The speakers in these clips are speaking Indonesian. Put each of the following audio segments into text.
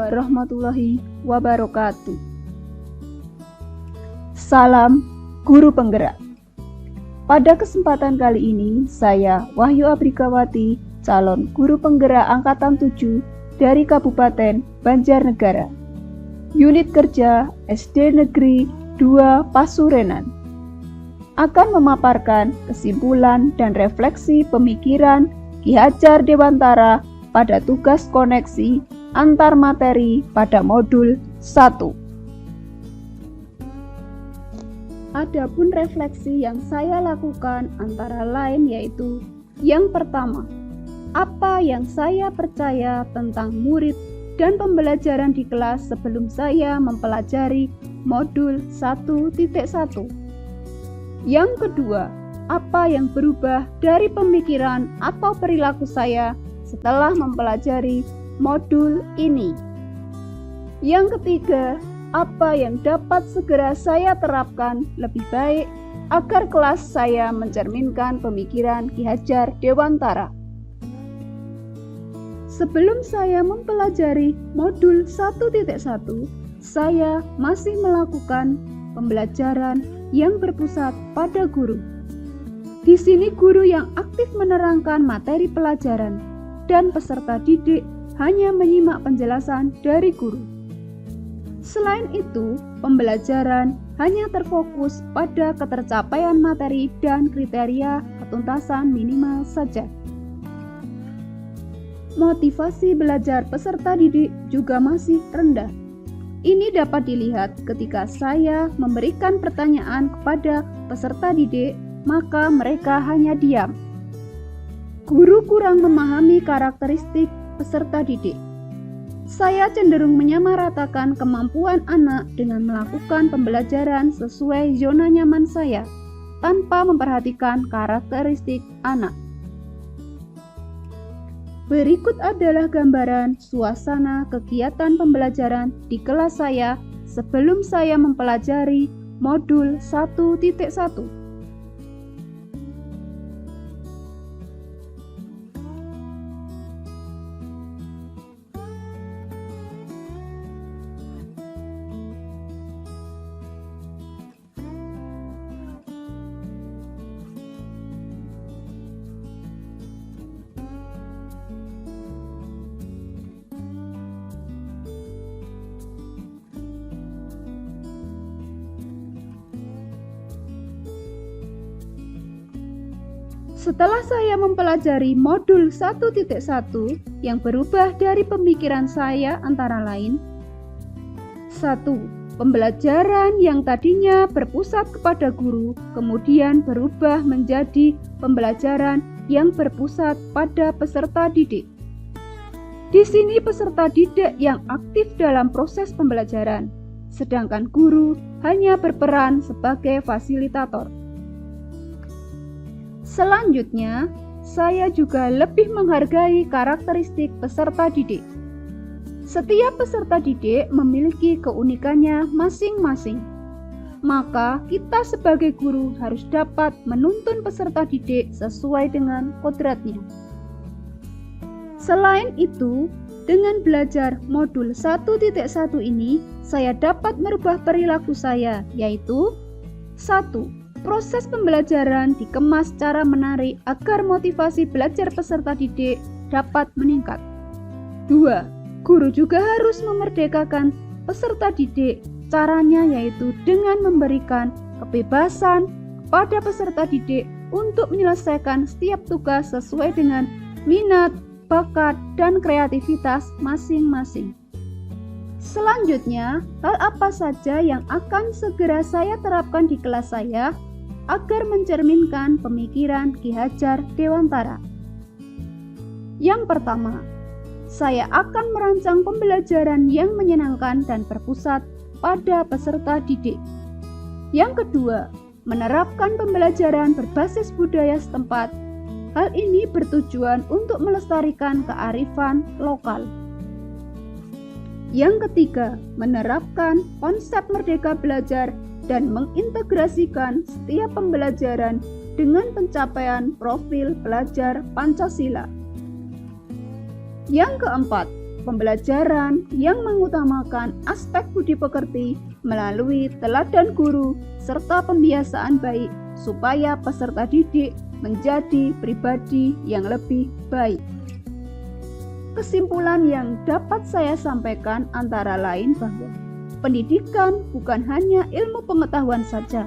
warahmatullahi wabarakatuh. Salam Guru Penggerak. Pada kesempatan kali ini, saya Wahyu Abrikawati, calon Guru Penggerak Angkatan 7 dari Kabupaten Banjarnegara, Unit Kerja SD Negeri 2 Pasurenan, akan memaparkan kesimpulan dan refleksi pemikiran Ki Hajar Dewantara pada tugas koneksi antar materi pada modul 1. Adapun refleksi yang saya lakukan antara lain yaitu: yang pertama, apa yang saya percaya tentang murid dan pembelajaran di kelas sebelum saya mempelajari modul 1.1. Yang kedua, apa yang berubah dari pemikiran atau perilaku saya setelah mempelajari modul ini. Yang ketiga, apa yang dapat segera saya terapkan lebih baik agar kelas saya mencerminkan pemikiran Ki Hajar Dewantara. Sebelum saya mempelajari modul 1.1, saya masih melakukan pembelajaran yang berpusat pada guru. Di sini guru yang aktif menerangkan materi pelajaran dan peserta didik hanya menyimak penjelasan dari guru. Selain itu, pembelajaran hanya terfokus pada ketercapaian materi dan kriteria ketuntasan minimal saja. Motivasi belajar peserta didik juga masih rendah. Ini dapat dilihat ketika saya memberikan pertanyaan kepada peserta didik, maka mereka hanya diam. Guru kurang memahami karakteristik peserta didik. Saya cenderung menyamaratakan kemampuan anak dengan melakukan pembelajaran sesuai zona nyaman saya, tanpa memperhatikan karakteristik anak. Berikut adalah gambaran suasana kegiatan pembelajaran di kelas saya sebelum saya mempelajari modul 1.1. Setelah saya mempelajari modul 1.1 yang berubah dari pemikiran saya antara lain: 1. Pembelajaran yang tadinya berpusat kepada guru kemudian berubah menjadi pembelajaran yang berpusat pada peserta didik. Di sini peserta didik yang aktif dalam proses pembelajaran, sedangkan guru hanya berperan sebagai fasilitator. Selanjutnya, saya juga lebih menghargai karakteristik peserta didik. Setiap peserta didik memiliki keunikannya masing-masing. Maka, kita sebagai guru harus dapat menuntun peserta didik sesuai dengan kodratnya. Selain itu, dengan belajar modul 1.1 ini, saya dapat merubah perilaku saya, yaitu: 1. Proses pembelajaran dikemas secara menarik agar motivasi belajar peserta didik dapat meningkat. 2. Guru juga harus memerdekakan peserta didik. Caranya yaitu dengan memberikan kebebasan kepada peserta didik untuk menyelesaikan setiap tugas sesuai dengan minat, bakat, dan kreativitas masing-masing. Selanjutnya, hal apa saja yang akan segera saya terapkan di kelas saya agar mencerminkan pemikiran Ki Hajar Dewantara? Yang pertama, saya akan merancang pembelajaran yang menyenangkan dan berpusat pada peserta didik. Yang kedua, menerapkan pembelajaran berbasis budaya setempat. Hal ini bertujuan untuk melestarikan kearifan lokal. Yang ketiga, menerapkan konsep merdeka belajar dan mengintegrasikan setiap pembelajaran dengan pencapaian profil pelajar Pancasila. Yang keempat, pembelajaran yang mengutamakan aspek budi pekerti melalui teladan guru serta pembiasaan baik supaya peserta didik menjadi pribadi yang lebih baik. Kesimpulan yang dapat saya sampaikan antara lain bahwa pendidikan bukan hanya ilmu pengetahuan saja,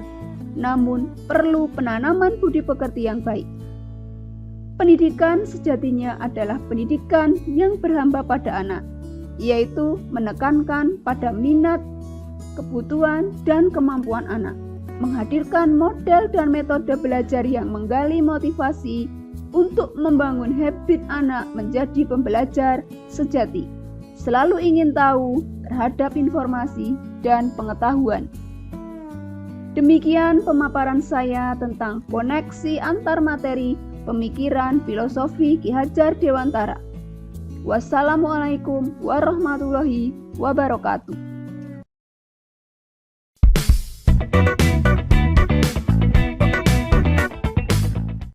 namun perlu penanaman budi pekerti yang baik. Pendidikan sejatinya adalah pendidikan yang berhamba pada anak, yaitu menekankan pada minat, kebutuhan, dan kemampuan anak, menghadirkan model dan metode belajar yang menggali motivasi untuk membangun habit anak menjadi pembelajar sejati, selalu ingin tahu terhadap informasi dan pengetahuan. Demikian pemaparan saya tentang koneksi antar materi pemikiran filosofi Ki Hajar Dewantara. Wassalamualaikum warahmatullahi wabarakatuh.